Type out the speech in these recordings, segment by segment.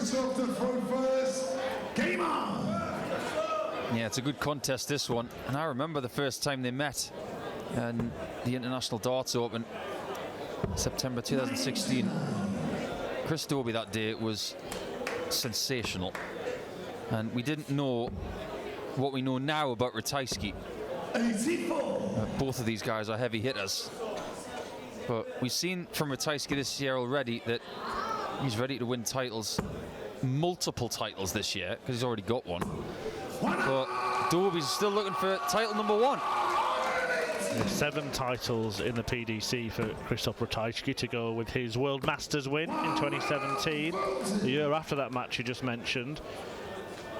Krzysztof to throw first. Game on! Yeah, it's a good contest, this one. And I remember the first time they met in the International Darts Open, September 2016. Chris Dobey that day was sensational. And we didn't know what we know now about Ratajski. Both of these guys are heavy hitters. But we've seen from Ratajski this year already that he's ready to win titles, multiple titles this year, because he's already got one. But Dobey's still looking for title number 1. 7 titles in the PDC for Krzysztof Ratajski to go with his World Masters win in 2017. The year after that match you just mentioned,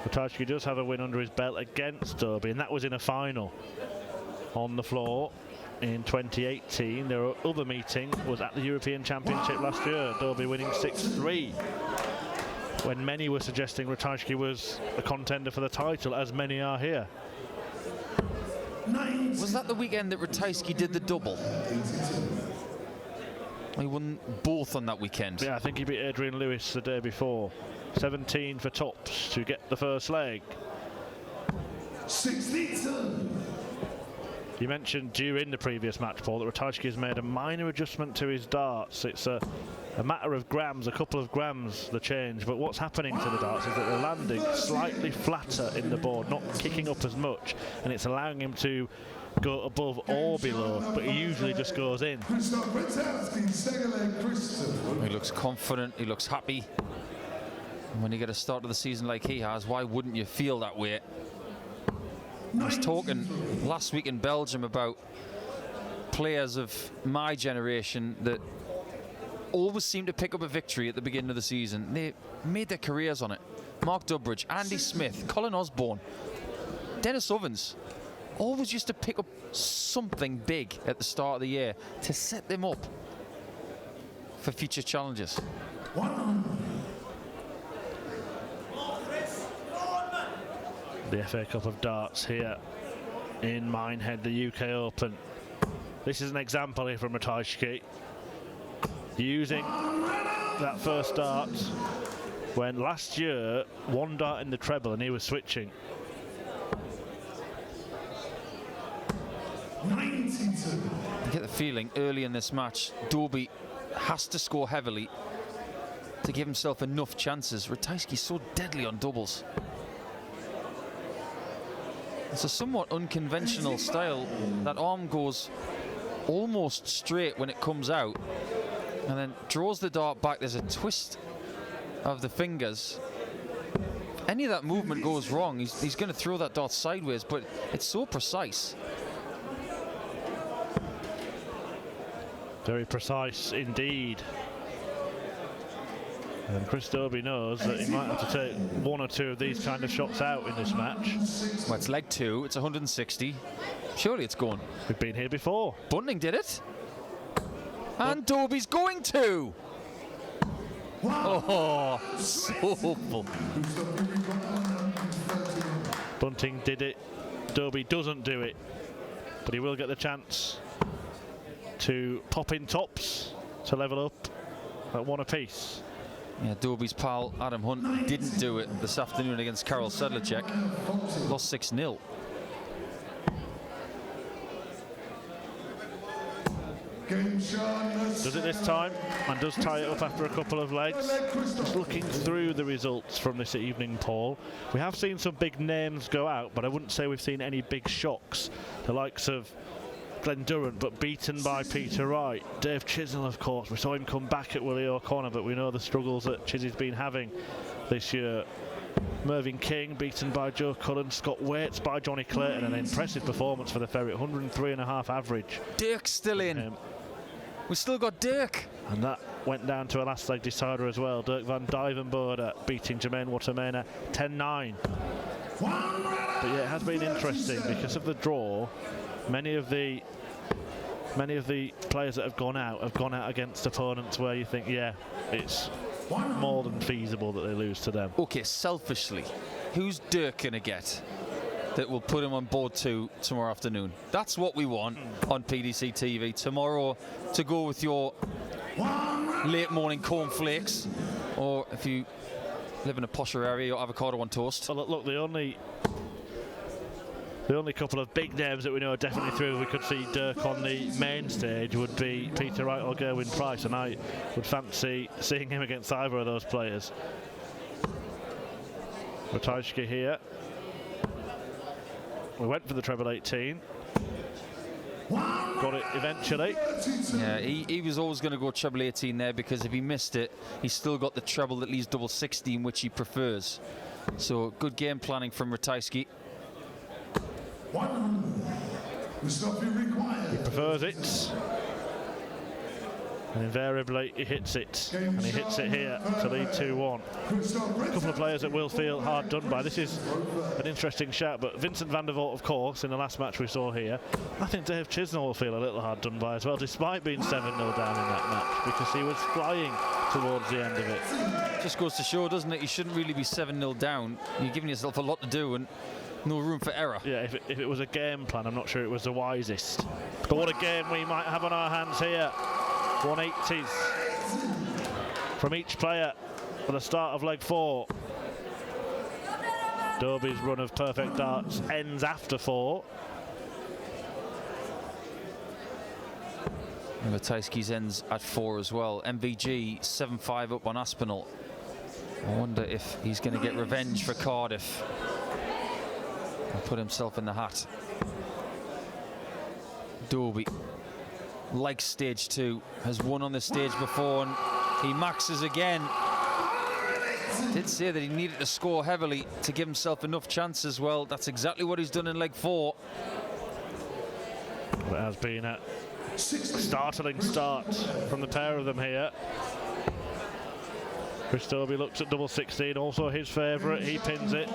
Ratajski does have a win under his belt against Dobey, and that was in a final on the floor in 2018. Their other meeting was at the European Championship last year, Dobey winning 6-3. When many were suggesting Ratajski was a contender for the title, as many are here. Was that the weekend that Ratajski did the double? He won both on that weekend. Yeah, I think he beat Adrian Lewis the day before. 17 for tops to get the first leg. 62. You mentioned during the previous match, Paul, that Ratajski has made a minor adjustment to his darts. It's a matter of grams, a couple of grams, the change. But what's happening to the darts is that they're landing slightly flatter in the board, not kicking up as much, and it's allowing him to go above or below, but he usually just goes in. He looks confident, he looks happy. And when you get a start of the season like he has, why wouldn't you feel that way? I was talking last week in Belgium about players of my generation that always seem to pick up a victory at the beginning of the season. They made their careers on it. Mark Durbridge, Andy Smith, Colin Osborne, Dennis Ovens always used to pick up something big at the start of the year to set them up for future challenges. The FA Cup of Darts here in Minehead, the UK Open. This is an example here from Ratajski, using that first dart when last year one dart in the treble and he was switching. 92. I get the feeling early in this match, Dobey has to score heavily to give himself enough chances. Ratajski's so deadly on doubles. It's a somewhat unconventional style. That arm goes almost straight when it comes out and then draws the dart back. There's a twist of the fingers. If any of that movement goes wrong, he's going to throw that dart sideways, but it's so precise. Very precise indeed. And Chris Dobey knows that he might have to take 1 or 2 of these kind of shots out in this match. Well, it's leg 2, it's 160. Surely it's gone. We've been here before. Bunting did it. And Dobey's going to. Oh, so full. Bunting did it. Dobey doesn't do it. But he will get the chance to pop in tops to level up at 1 apiece. Yeah, Dobey's pal Adam Hunt didn't do it this afternoon against Karol Sedlacek. Lost 6-0. Does it this time and does tie it up after a couple of legs. Just looking through the results from this evening, Paul, we have seen some big names go out, but I wouldn't say we've seen any big shocks. The likes of Glenn Durrant, but beaten by Peter Wright. Dave Chisnell, of course, we saw him come back at Willie O'Connor, but we know the struggles that Chizzy's been having this year. Mervyn King beaten by Joe Cullen. Scott Waits by Johnny Clayton. An impressive performance for the Ferret, 103.5 average. Dirk's still in. We still got Dirk. And that went down to a last leg decider as well. Dirk van Dijvenbode beating Jermaine Watermena 10-9. But yeah, it has been interesting because of the draw. Many of the players that have gone out against opponents where you think, yeah, it's more than feasible that they lose to them. Okay, selfishly, who's Dirk gonna get that will put him on board 2 tomorrow afternoon? That's what we want on PDC TV tomorrow, to go with your late morning cornflakes, or if you live in a posher area, you avocado on toast. Well, look, the only couple of big names that we know are definitely through we could see Dirk on the main stage would be Peter Wright or Gerwyn Price, and I would fancy seeing him against either of those players. Ratajski here. We went for the treble 18. Got it eventually. Yeah, he was always going to go treble 18 there, because if he missed it, he's still got the treble that leaves double 16, which he prefers. So good game planning from Ratajski. 100. He prefers it. And invariably he hits it, and he hits it here to lead 2-1. A couple of players that will feel hard done by. This is an interesting shout, but Vincent van der Voort, of course, in the last match we saw here, I think Dave Chisnall will feel a little hard done by as well, despite being 7-0 down in that match, because he was flying towards the end of it. Just goes to show, doesn't it? You shouldn't really be 7-0 down. You're giving yourself a lot to do and no room for error. Yeah, if it was a game plan, I'm not sure it was the wisest. But what a game we might have on our hands here. 180s from each player for the start of leg 4. Dobey's run of perfect darts ends after 4. And Ratajski's ends at 4 as well. MVG 7-5 up on Aspinall. I wonder if he's going to get revenge for Cardiff and put himself in the hat. Dobey, like stage 2, has won on this stage before, and he maxes again. Did say that he needed to score heavily to give himself enough chance as well. That's exactly what he's done in leg 4. It has been a startling start from the pair of them here. Chris Dobey looks at double 16, also his favourite. He pins it.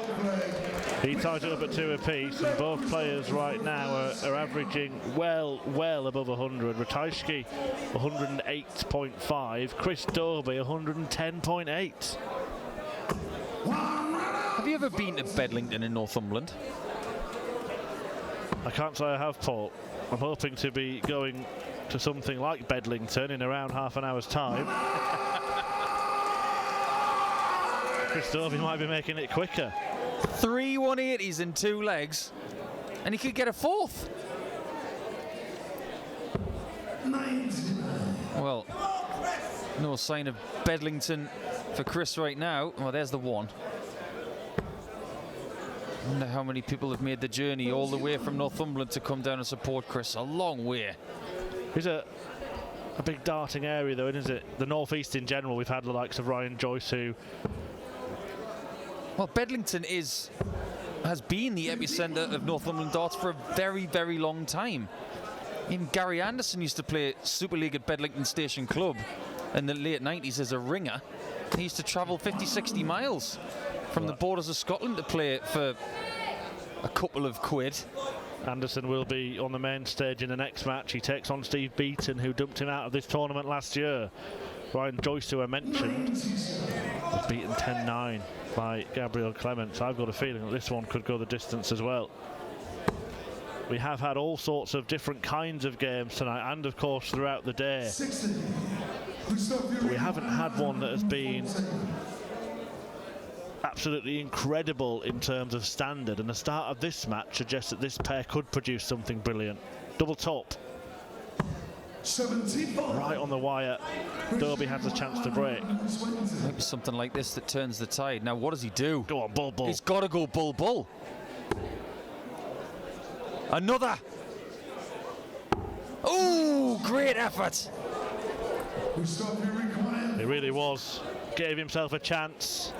He ties it up at 2 apiece, and both players right now are averaging well above 100. Ratajski 108.5, Chris Dobey 110.8. Have you ever been to Bedlington in Northumberland? I can't say I have, Paul. I'm hoping to be going to something like Bedlington in around half an hour's time. Chris Dobey might be making it quicker. 3 180s in 2 legs, and he could get a 4th. Well, no sign of Bedlington for Chris right now. Well, there's the 1. I wonder how many people have made the journey all the way from Northumberland to come down and support Chris. A long way. It's a big darting area, though, isn't it? The North East in general, we've had the likes of Ryan Joyce, who... Well, Bedlington has been the epicentre of Northumberland darts for a very, very long time. Even Gary Anderson used to play Super League at Bedlington Station Club in the late 90s as a ringer. He used to travel 50, 60 miles from the borders of Scotland to play for a couple of quid. Anderson will be on the main stage in the next match. He takes on Steve Beaton, who dumped him out of this tournament last year. Ryan Joyce, who I mentioned, was beaten 10-9 by Gabriel Clements. I've got a feeling that this one could go the distance as well. We have had all sorts of different kinds of games tonight, and of course throughout the day. But we haven't had one that has been absolutely incredible in terms of standard, and the start of this match suggests that this pair could produce something brilliant. Double top. Right on the wire. Dobey has a chance to break. Maybe something like this that turns the tide. Now, what does he do? Go on, bull, bull. He's got to go bull, bull. Another. Oh, great effort. He really was. Gave himself a chance.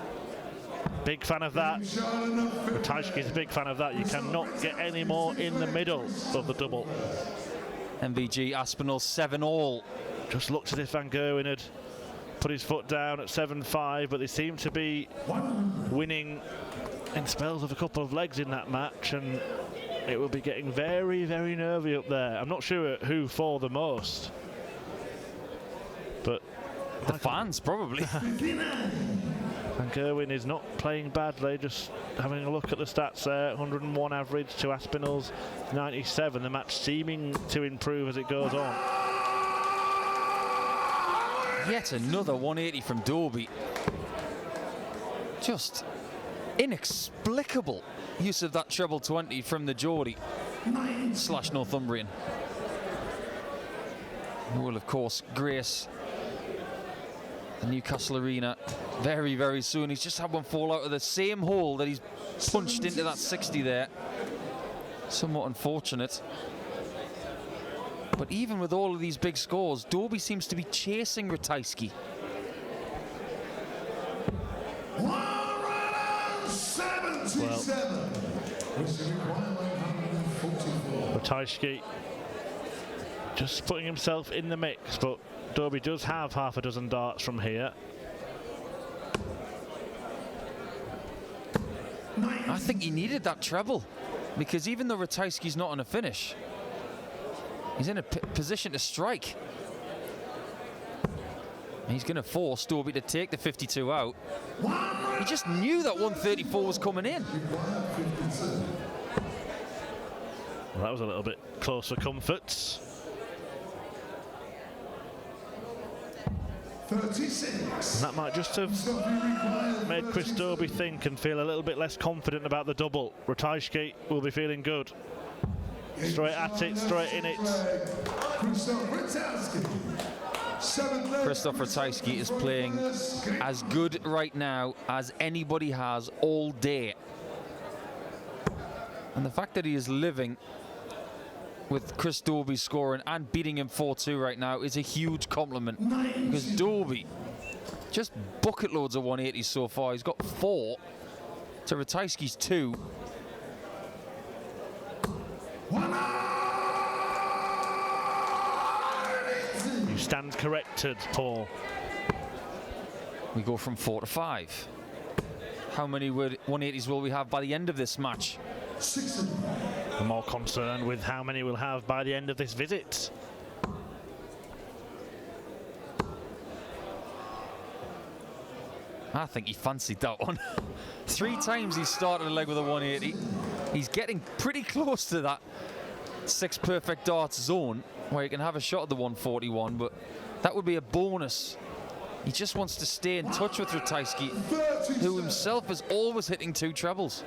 Big fan of that. Ratajski's a big fan of that. You cannot get any more in the middle of the double. MVG Aspinall 7-all. Just looked as if Van Gerwen had put his foot down at 7-5, but they seem to be winning in spells of a couple of legs in that match, and it will be getting very, very nervy up there. I'm not sure who for the most, but the fans probably. Van Gerwen is not playing badly, just having a look at the stats there. 101 average to Aspinall's 97. The match seeming to improve as it goes on. Yet another 180 from Dobey. Just inexplicable use of that treble 20 from the Geordie / Northumbrian. Who will, of course, grace the Newcastle Arena very, very soon. He's just had one fall out of the same hole that he's punched into that 60 there. Somewhat unfortunate. But even with all of these big scores, Dobey seems to be chasing Ratajski. Ratajski just putting himself in the mix, but Dobey does have half a dozen darts from here. I think he needed that treble, because even though Ratajski's not on a finish, he's in a position to strike. He's going to force Dobey to take the 52 out. He just knew that 134 was coming in. Well, that was a little bit close for comfort. 36. And that might just have made Chris Dobey think and feel a little bit less confident about the double. Ratajski will be feeling good. Straight at it, straight in it. Krzysztof Ratajski is playing as good right now as anybody has all day. And the fact that he is living with Chris Dobey scoring and beating him 4-2 right now is a huge compliment, because Dobey just bucket loads of 180s so far. He's got 4 to Ratajski's 2. You stand corrected, Paul. We go from 4 to 5. How many 180s will we have by the end of this match? I'm more concerned with how many we'll have by the end of this visit. I think he fancied that one. 3 times he's started a leg with a 180. He's getting pretty close to that 6 perfect darts zone where he can have a shot at the 141, but that would be a bonus. He just wants to stay in touch with Ratajski, who himself is always hitting 2 trebles.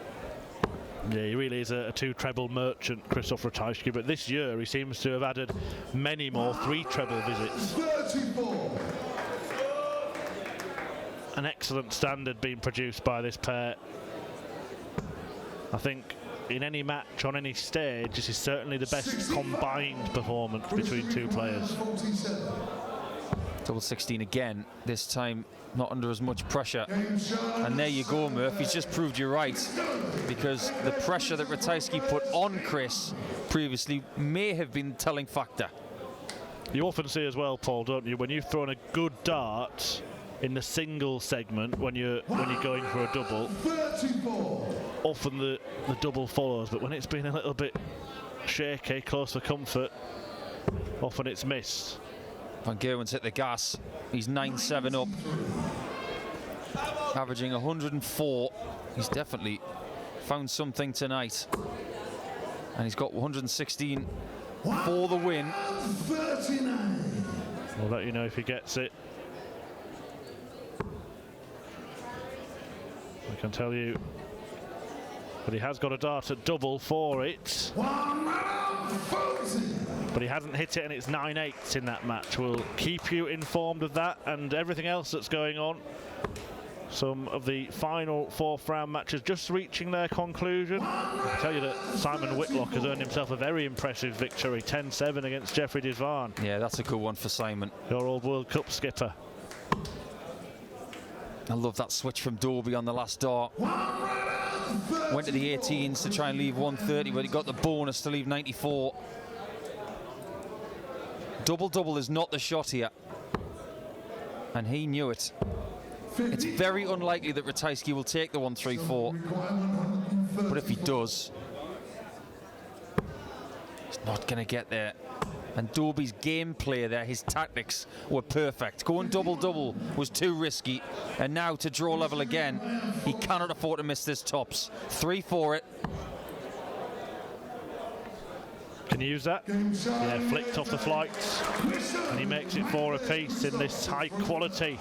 Yeah, he really is a 2 treble merchant, Krzysztof Ratajski, but this year he seems to have added many more 3 treble visits. 34. An excellent standard being produced by this pair. I think in any match, on any stage, this is certainly the best combined performance between 2 players. Double 16 again, this time not under as much pressure. And there you go, Murph, he's just proved you right, because the pressure that Ratajski put on Chris previously may have been the telling factor. You often see as well, Paul, don't you, when you've thrown a good dart in the single segment, when you're going for a double, often the double follows, but when it's been a little bit shaky, close for comfort, often it's missed. Van Gerwen's hit the gas. He's 9-7 up, averaging 104. He's definitely found something tonight, and he's got 116 for the win. We'll let you know if he gets it. I can tell you, but he has got a dart at double for it. But he hasn't hit it, and it's 9-8 in that match. We'll keep you informed of that and everything else that's going on. Some of the final 4th round matches just reaching their conclusion. I can tell you that Simon Whitlock has earned himself a very impressive victory, 10-7 against Jeffrey Desvan. Yeah, that's a good one for Simon. Your old World Cup skipper. I love that switch from Dobey on the last dart. Went to the 18s to try and leave 130, but he got the bonus to leave 94. Double-double is not the shot here, and he knew it. It's very unlikely that Ratajski will take the 134, but if he does, he's not going to get there. And Dobey's gameplay there, his tactics were perfect. Going double-double was too risky, and now to draw level again, he cannot afford to miss this tops. 3 for it. Can you use that? Yeah, flicked off the flights, and he makes it 4 apiece in this high-quality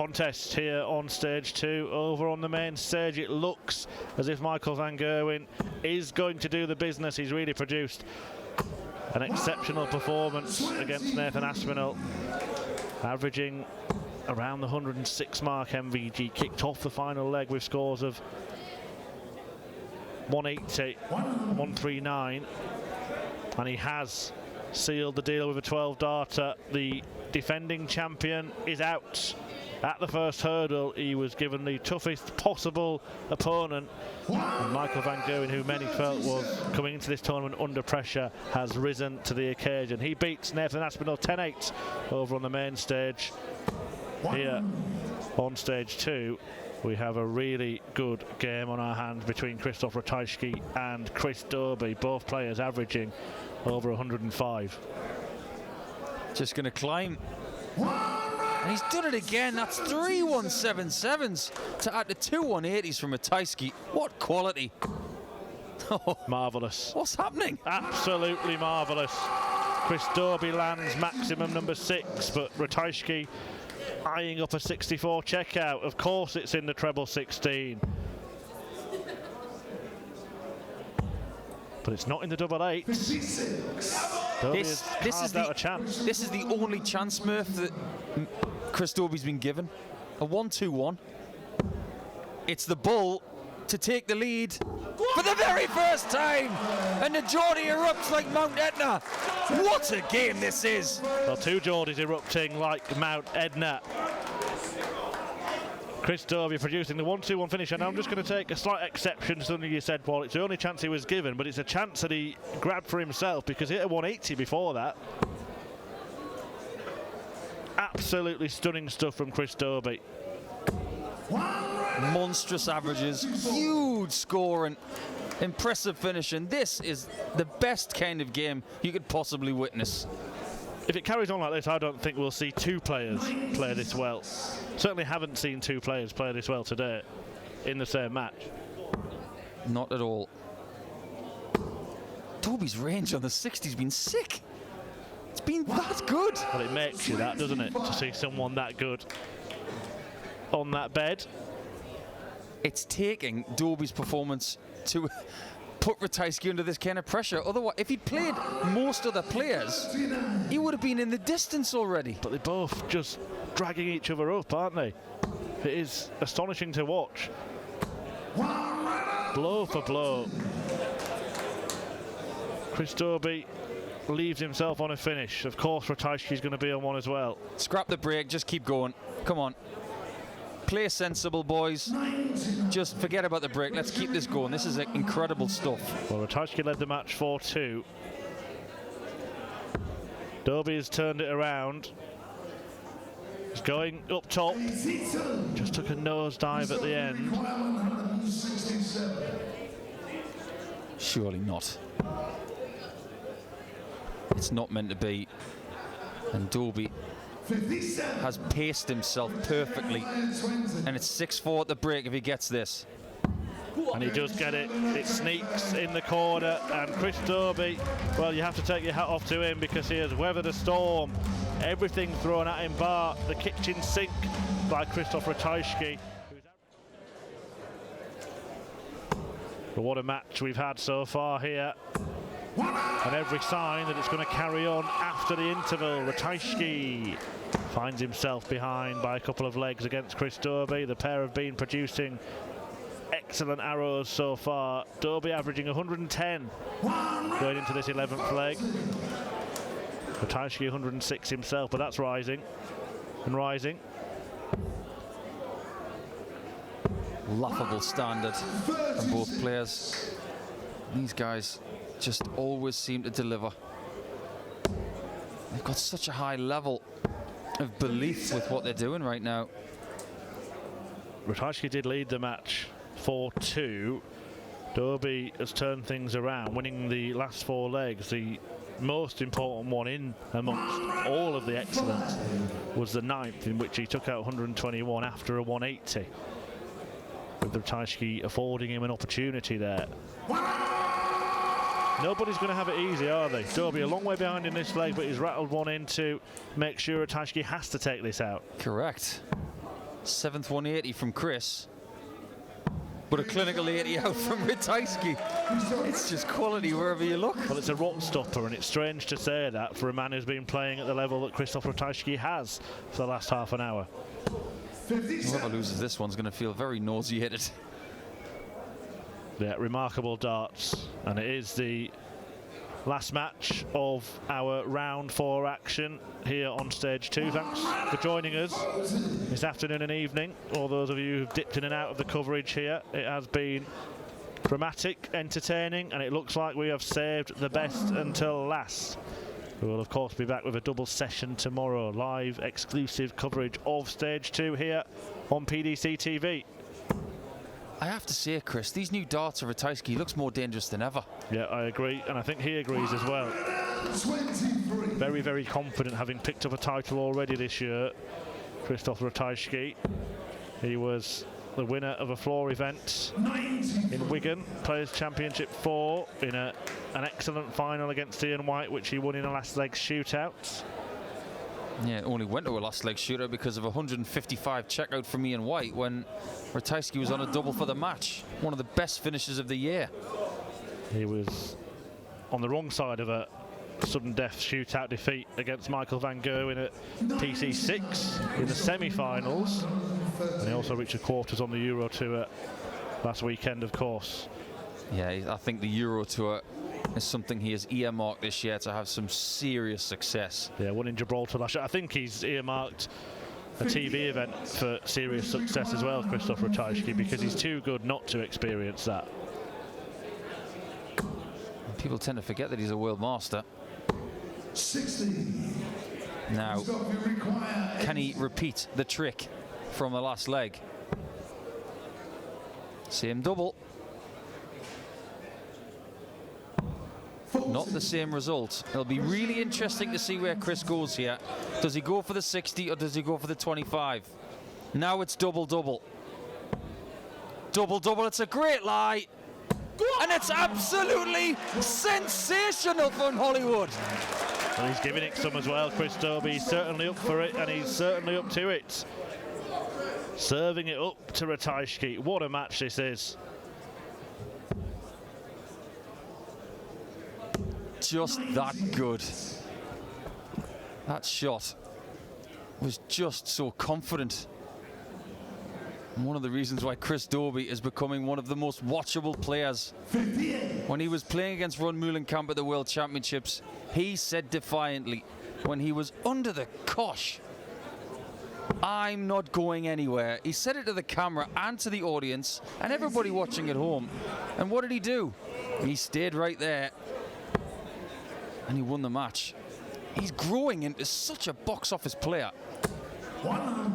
contest here on stage 2. Over on the main stage, it looks as if Michael van Gerwen is going to do the business. He's really produced an exceptional performance against Nathan Aspinall, averaging around the 106 mark. MVG kicked off the final leg with scores of 180, 139, and he has sealed the deal with a 12-darter. The defending champion is out at the first hurdle. He was given the toughest possible opponent, and Michael van Gerwen, who many felt was coming into this tournament under pressure, has risen to the occasion. He beats Nathan Aspinall 10-8 over on the main stage. Here on stage 2, we have a really good game on our hands between Krzysztof Ratajski and Chris Dobey, both players averaging over 105. Just going to climb. And he's done it again. That's 3 177s to add to 2 180s from Ratajski. What quality. Marvellous. What's happening? Absolutely marvellous. Chris Dobey lands maximum number 6, but Ratajski eyeing up a 64 checkout. Of course it's in the treble 16. But it's not in the double 8. This is a chance. This is the only chance, Murph, that Chris Dobey's been given. A 1-2-1. It's the bull to take the lead for the very first time, and the Geordie erupts like Mount Etna. What a game this is! Well, 2 Geordies erupting like Mount Etna. Chris Dobey producing the 1-2-1 finish, and I'm just going to take a slight exception to something you said, Paul. It's the only chance he was given, but it's a chance that he grabbed for himself, because he hit a 180 before that. Absolutely stunning stuff from Chris Dobey. Monstrous averages, huge scoring, impressive finishing. This is the best kind of game you could possibly witness. If it carries on like this, I don't think we'll see 2 players play this well. Certainly haven't seen 2 players play this well today in the same match. Not at all. Dobey's range on the 60's been sick. It's been that good. Well, it makes you that, doesn't it, to see someone that good on that bed. It's taking Dobey's performance to put Ratajski under this kind of pressure. Otherwise, if he'd played most other players, he would have been in the distance already. But they're both just dragging each other up, aren't they? It is astonishing to watch. Blow for blow. Chris Dobey leaves himself on a finish. Of course, Ratajski's going to be on one as well. Scrap the break, just keep going. Come on. Play sensible, boys. Just forget about the break. Let's keep this going. This is incredible stuff. Well, Ratajski led the match 4-2. Dobey has turned it around. He's going up top. Just took a nosedive at the end. Surely not. It's not meant to be. And Dobey has paced himself perfectly, and it's 6-4 at the break if he gets this. And he does get it. It sneaks in the corner, and Chris Dobey, well, you have to take your hat off to him, because he has weathered a storm. Everything thrown at him, bar the kitchen sink by Krzysztof Ratajski. But what a match we've had so far here. And every sign that it's going to carry on after the interval. Ratajski finds himself behind by a couple of legs against Chris Dobey. The pair have been producing excellent arrows so far. Dobey averaging 110 going into this 11th leg. Ratajski 106 himself, but that's rising and rising. Laughable standard from both players. These guys just always seem to deliver. They've got such a high level of belief with what they're doing right now. Ratajski did lead the match 4-2. Dobey has turned things around, winning the last 4 legs. The most important one in amongst all of the excellence was the 9th, in which he took out 121 after a 180, with Ratajski affording him an opportunity there. Nobody's going to have it easy, are they? Dobey a long way behind in this leg, but he's rattled one in to make sure Ratajski has to take this out. Correct. 7th 180 from Chris, but a clinical 80 out from Ratajski. It's just quality wherever you look. Well, it's a rot stopper, and it's strange to say that for a man who's been playing at the level that Krzysztof Ratajski has for the last half an hour. Whoever loses this one's going to feel very nauseated. Yeah, remarkable darts, and it is the last match of our round 4 action here on stage 2. Thanks for joining us this afternoon and evening. All those of you who've dipped in and out of the coverage here, it has been dramatic, entertaining, and it looks like we have saved the best until last. We will of course be back with a double session tomorrow, live exclusive coverage of stage 2 here on PDC TV. I have to say, Chris, these new darts of Ratajski looks more dangerous than ever. Yeah, I agree, and I think he agrees as well. 23. Very, very confident, having picked up a title already this year, Krzysztof Ratajski. He was the winner of a floor event in Wigan, Players' Championship 4, in an excellent final against Ian White, which he won in a last leg shootout. Yeah, only went to a last leg shootout because of 155 checkout from Ian White when Ratajski was on a double for the match. One of the best finishes of the year. He was on the wrong side of a sudden death shootout defeat against Michael van Gerwen at PC6 in the semi-finals, and he also reached the quarters on the Euro Tour last weekend, of course. Yeah, I think the Euro Tour is something he has earmarked this year to have some serious success. Yeah, won in Gibraltar last year. I think he's earmarked a TV event for serious success as well, Krzysztof Ratajski, because he's too good not to experience that. People tend to forget that he's a world master. 60. Now, can he repeat the trick from the last leg? Same double. Not the same result. It'll be really interesting to see where Chris goes here. Does he go for the 60 or does he go for the 25? Now it's double-double. Double-double, it's a great lie. And it's absolutely sensational from Hollywood. And he's giving it some as well, Chris Dobey. He's certainly up for it, and he's certainly up to it. Serving it up to Ratajski. What a match this is. Just that good. That shot was just so confident. And one of the reasons why Chris Dobey is becoming one of the most watchable players. When he was playing against Ron Meulenkamp at the World Championships, he said defiantly, when he was under the cosh, "I'm not going anywhere." He said it to the camera and to the audience and everybody watching at home. And what did he do? He stayed right there. And he won the match. He's growing into such a box office player. 100.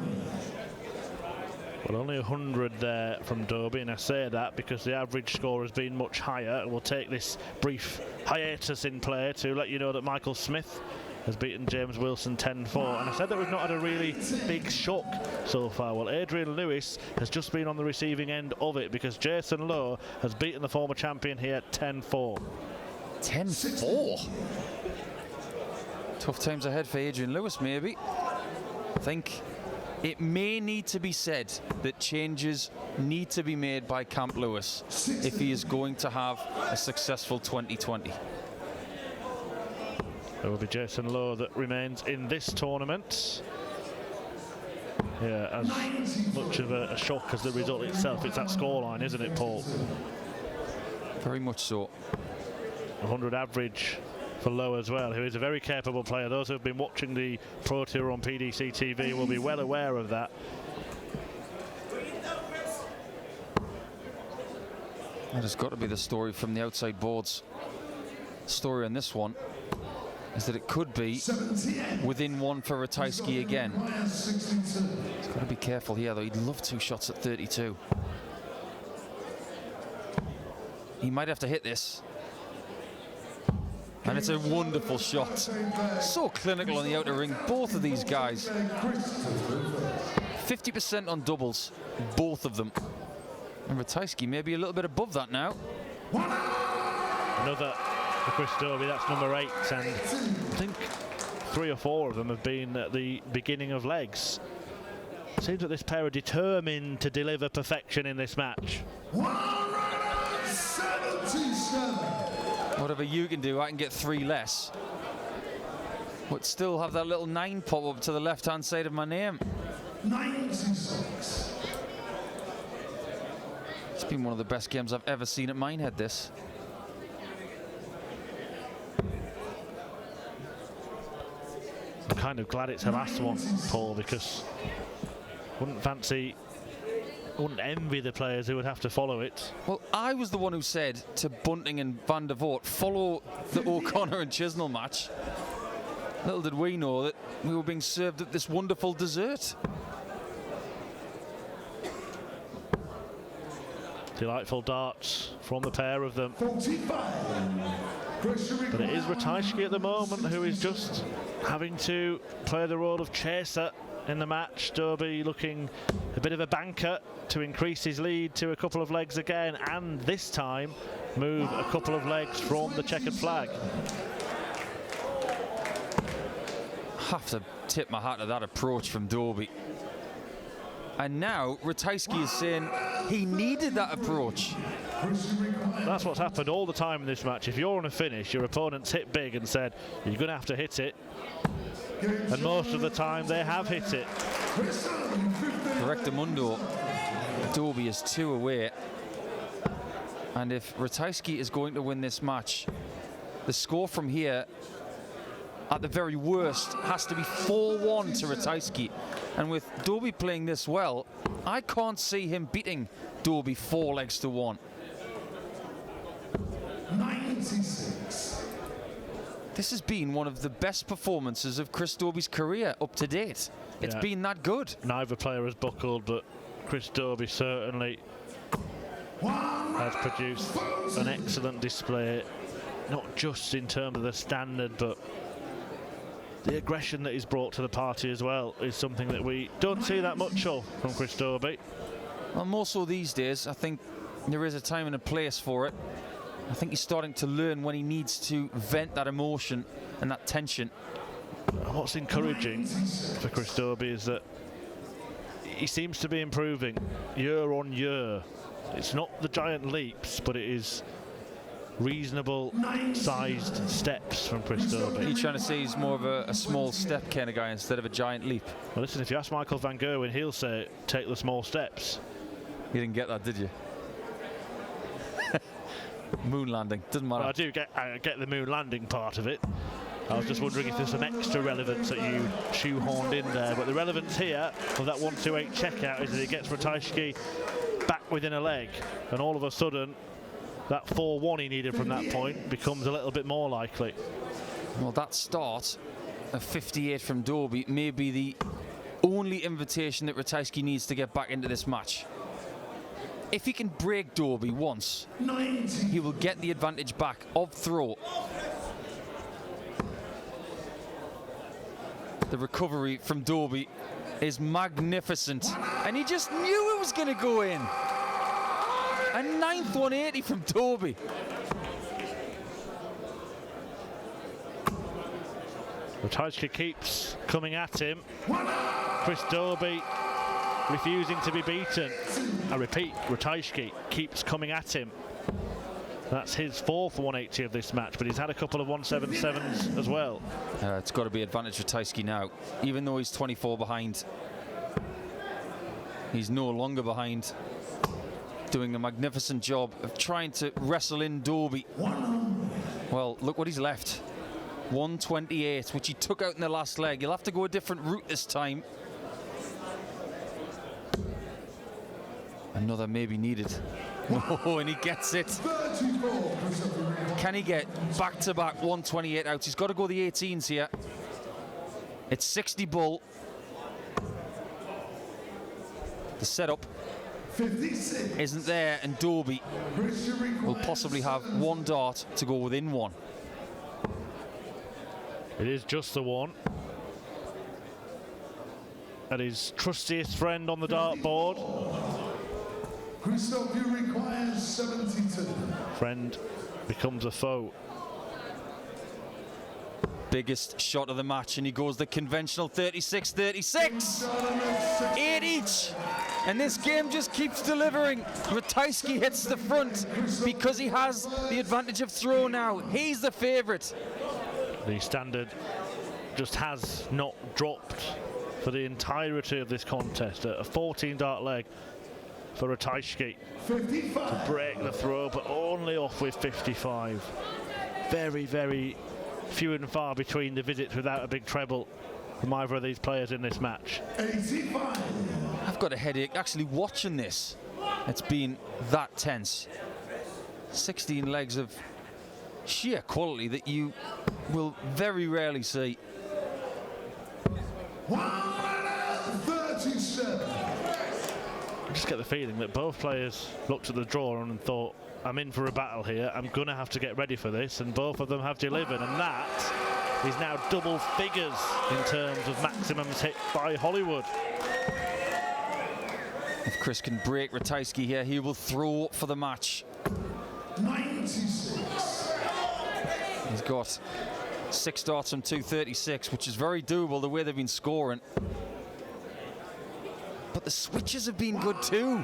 Well, only 100 there from Dobey, and I say that because the average score has been much higher. And we'll take this brief hiatus in play to let you know that Michael Smith has beaten James Wilson 10-4. And I said that we've not had a really big shock so far. Well, Adrian Lewis has just been on the receiving end of it because Jason Lowe has beaten the former champion here 10-4. 10-4. Tough times ahead for Adrian Lewis, maybe. I think it may need to be said that changes need to be made by Camp Lewis if he is going to have a successful 2020. It will be Jason Lowe that remains in this tournament. Yeah, as much of a shock as the result itself. It's that scoreline, isn't it, Paul? Very much so. 100 average for Lowe as well, who is a very capable player. Those who have been watching the Pro Tour on PDC TV will be well aware of that. That has got to be the story from the outside boards. The story on this one is that it could be within one for Ratajski again. He's got to be careful here, though. He'd love 2 shots at 32. He might have to hit this. And it's a wonderful shot. So clinical on the outer ring, both of these guys. 50% on doubles, both of them. And Ratajski maybe a little bit above that now. Another for Chris Dobey, that's number 8, and I think 3 or 4 of them have been at the beginning of legs. seems that this pair are determined to deliver perfection in this match. 177. Whatever you can do, I can get 3 less. But still have that little 9 pop up to the left-hand side of my name. 96. It's been one of the best games I've ever seen at Minehead, this. I'm kind of glad it's a last one, Paul, because wouldn't envy the players who would have to follow it. Well, I was the one who said to Bunting and Van der Voort, follow the O'Connor and Chisnell match. Little did we know that we were being served at this wonderful dessert. Delightful darts from the pair of them. 45. But it is Ratajski at the moment who is just having to play the role of chaser in the match. Dobey looking a bit of a banker to increase his lead to a couple of legs again, and this time move a couple of legs from the checkered flag. Have to tip my hat to that approach from Dobey. And now Ratajski is saying he needed that approach. That's what's happened all the time in this match. If you're on a finish, your opponent's hit big and said, you're going to have to hit it. And most of the time, they have hit it. Correctamundo. Dobey is 2 away. And if Ratajski is going to win this match, the score from here, at the very worst, has to be 4-1 to Ratajski. And with Dobey playing this well, I can't see him beating Dobey 4 legs to 1. 96. This has been one of the best performances of Chris Dobey's career up to date. It's been that good. Neither player has buckled, but Chris Dobey certainly has produced an excellent display, not just in terms of the standard, but the aggression that he's brought to the party as well is something that we don't see that much of from Chris Dobey. Well, more so these days. I think there is a time and a place for it. I think he's starting to learn when he needs to vent that emotion and that tension. What's encouraging for Chris Dobey is that he seems to be improving year on year. It's not the giant leaps, but it is reasonable sized steps from Chris Dobey. Are you trying to say he's more of a small step kind of guy instead of a giant leap? Well, listen, if you ask Michael van Gerwen, he'll say take the small steps. You didn't get that, did you? Moon landing, doesn't matter. Well, I get the moon landing part of it. I was just wondering if there's some extra relevance that you shoehorned in there, but the relevance here of that 1-2-8 checkout is that it gets Ratajski back within a leg, and all of a sudden that 4-1 he needed from that point becomes a little bit more likely. Well, that start of 58 from Dobey may be the only invitation that Ratajski needs to get back into this match. If he can break Dobey once, 90. he will get the advantage back of throw. The recovery from Dobey is magnificent, and he just knew it was going to go in. A 9th 180 from Dobey. Ratajski keeps coming at him. Chris Dobey refusing to be beaten. I repeat, Ratajski keeps coming at him. That's his 4th 180 of this match, but he's had a couple of 177s as well. It's got to be advantage Ratajski now. Even though he's 24 behind, he's no longer behind. Doing a magnificent job of trying to wrestle in Dobey. Well, look what he's left. 128, which he took out in the last leg. He'll have to go a different route this time. Another maybe needed. Oh, and he gets it. 34. Can he get back-to-back 128 outs? He's got to go the 18s here. It's 60 bull. The setup 56. isn't there, and Dobey will possibly have 1 dart to go within 1. It is just the 1. And his trustiest friend on the dartboard. Krzysztof, you require 72. Friend becomes a foe. biggest shot of the match, and he goes the conventional 36-36. 8 each. And this game just keeps delivering. Ratajski hits the front because he has the advantage of throw now. He's the favourite. The standard just has not dropped for the entirety of this contest. A 14-dart leg for Ratajski to break the throw, but only off with 55. Very, very few and far between the visits without a big treble from either of these players in this match. 85. I've got a headache actually watching this. It's been that tense. 16 legs of sheer quality that you will very rarely see. 137. I just get the feeling that both players looked at the draw and thought, I'm in for a battle here, I'm going to have to get ready for this, and both of them have delivered, and that is now double figures in terms of maximums hit by Hollywood. If Chris can break Ratajski here, he will throw for the match. 96. He's got 6 darts from 236, which is very doable the way they've been scoring. But the switches have been good too.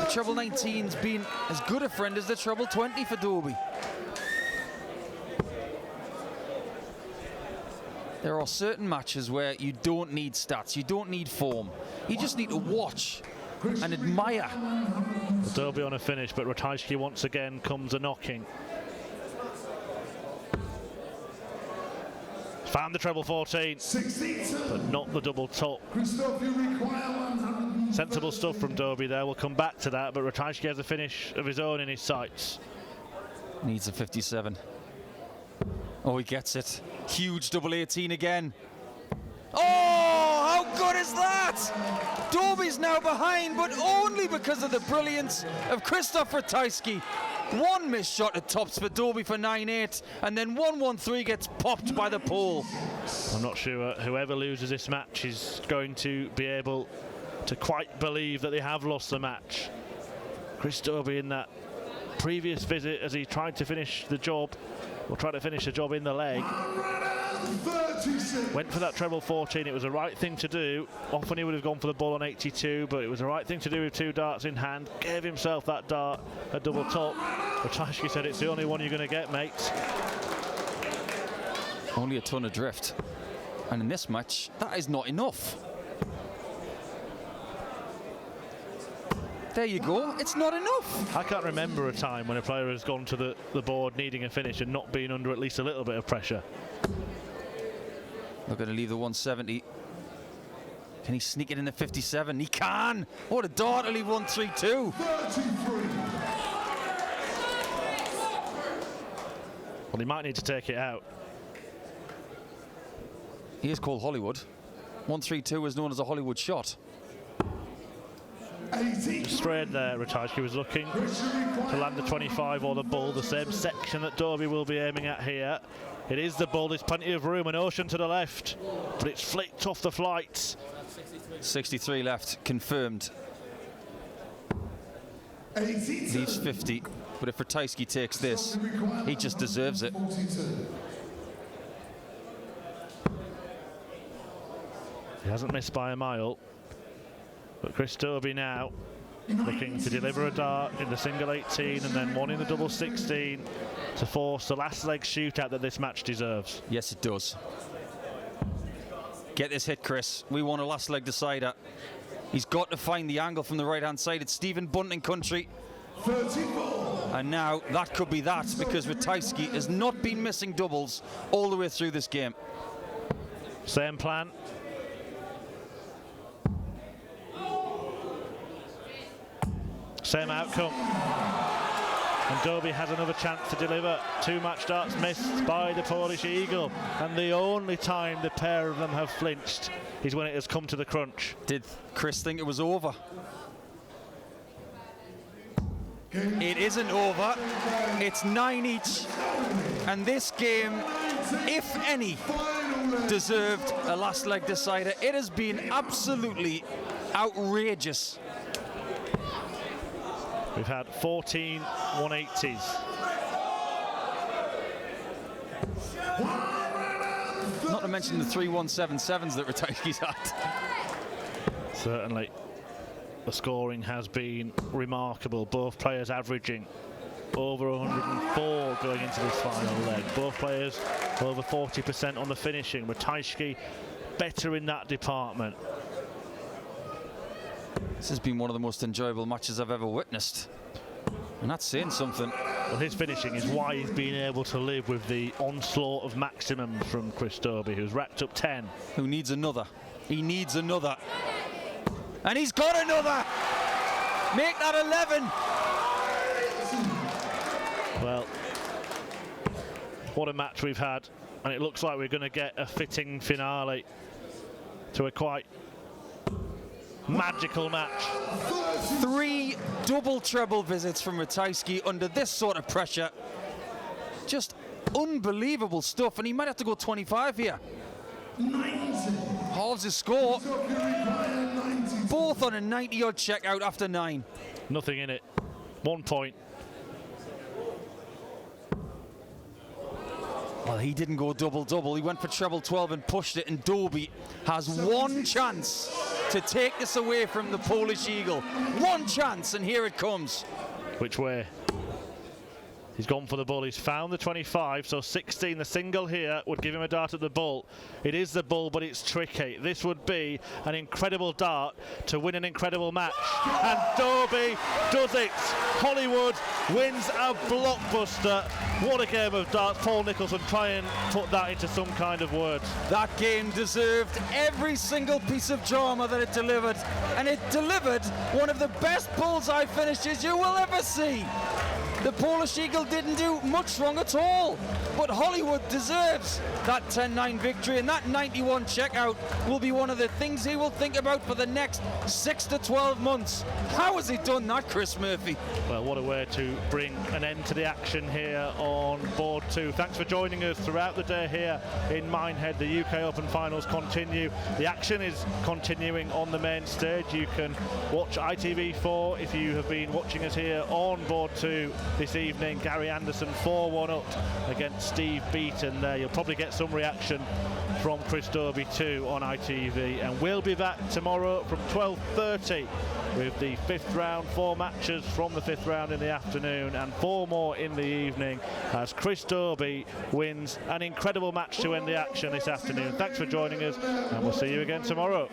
The treble 19's been as good a friend as the treble 20 for Dobey. There are certain matches where you don't need stats, you don't need form. You just need to watch and admire. Dobey on a finish, but Ratajski once again comes a knocking. Found the treble 14, 62. but not the double top. Krzysztof, you require 100. Sensible stuff from Dobey there. We'll come back to that, but Ratajski has a finish of his own in his sights. Needs a 57. Oh, he gets it. Huge double 18 again. Oh, how good is that? Dobey's now behind, but only because of the brilliance of Krzysztof Ratajski. One missed shot at tops for Dobey for 9-8, and then 1-1-3 gets popped by the pole. I'm not sure whoever loses this match is going to be able to quite believe that they have lost the match. Chris Dobey in that previous visit, as he tried to finish the job, or tried to finish the job in the leg, 36. went for that treble 14. It was the right thing to do. Often he would have gone for the ball on 82, but it was the right thing to do with 2 darts in hand. Gave himself that dart, a double top. Ratajski said, it's the only one you're going to get, mate. Only a ton adrift. And in this match, that is not enough. There you go, it's not enough. I can't remember a time when a player has gone to the board needing a finish and not been under at least a little bit of pressure. They're going to leave the 170. Can he sneak it in the 57? He can! What a dart to leave 132. 33. Well, he might need to take it out. He is called Hollywood. 132 is known as a Hollywood shot. 80. Straight there, Ratajski was looking to land the 25 or the bull, the same section that Dobey will be aiming at here. It is the bull, there's plenty of room, an ocean to the left, but it's flicked off the flight. 63 left, confirmed. 82. Leaves 50, but if Ratajski takes this, he just deserves it. 42. He hasn't missed by a mile. But Chris Dobey now looking to deliver a dart in the single 18 and then one in the double 16 to force the last leg shootout that this match deserves. Yes, it does. Get this hit, Chris. We want a last leg decider. He's got to find the angle from the right-hand side. It's Stephen Bunting country. 34. And now that could be that, because Ratajski has not been missing doubles all the way through this game. Same plan. Same outcome. And Dobey has another chance to deliver. 2 match darts missed by the Polish Eagle. And the only time the pair of them have flinched is when it has come to the crunch. Did Chris think it was over? It isn't over. It's 9 each. And this game, if any, deserved a last leg decider. It has been absolutely outrageous. We've had 14 180s. mention the 3-1-7-7s that Ratajski's had. Certainly. The scoring has been remarkable. Both players averaging over 104 going into this final leg. Both players over 40% on the finishing. Ratajski better in that department. This has been one of the most enjoyable matches I've ever witnessed. And that's saying something. Well, his finishing is why he's been able to live with the onslaught of maximums from Chris Dobey, who's racked up 10. Who needs another? He needs another. And he's got another! Make that 11! Well, what a match we've had. And it looks like we're going to get a fitting finale to a quite magical match. 3 double treble visits from Ratajski under this sort of pressure. Just unbelievable stuff, and he might have to go 25 here. 90. Halves his score. Both on a 90-odd check out after 9. Nothing in it. 1 point. Well, he didn't go double-double. He went for treble 12 and pushed it, and Dobey has one chance to take this away from the Polish Eagle. One chance, and here it comes. Which way? He's gone for the bull. He's found the 25, so 16. The single here would give him a dart at the bull. It is the bull, but it's tricky. This would be an incredible dart to win an incredible match. And Dobey does it. Hollywood wins a blockbuster. What a game of darts. Paul Nicholson, try and put that into some kind of words. That game deserved every single piece of drama that it delivered. And it delivered one of the best bullseye finishes you will ever see. The Polish Eagle didn't do much wrong at all, but Hollywood deserves that 10-9 victory, and that 91 checkout will be one of the things he will think about for the next 6 to 12 months. How has he done that, Chris Murphy? Well, what a way to bring an end to the action here on board 2. Thanks for joining us throughout the day here in Minehead. The UK Open finals continue. The action is continuing on the main stage. You can watch ITV4 if you have been watching us here on board 2 this evening. Gary Anderson 4-1 up against Steve Beaton there. You'll probably get some reaction from Chris Dobey too on ITV, and we'll be back tomorrow from 12:30 with the 5th round. 4 matches from the 5th round in the afternoon and 4 more in the evening as Chris Dobey wins an incredible match to end the action this afternoon. Thanks for joining us, and we'll see you again tomorrow.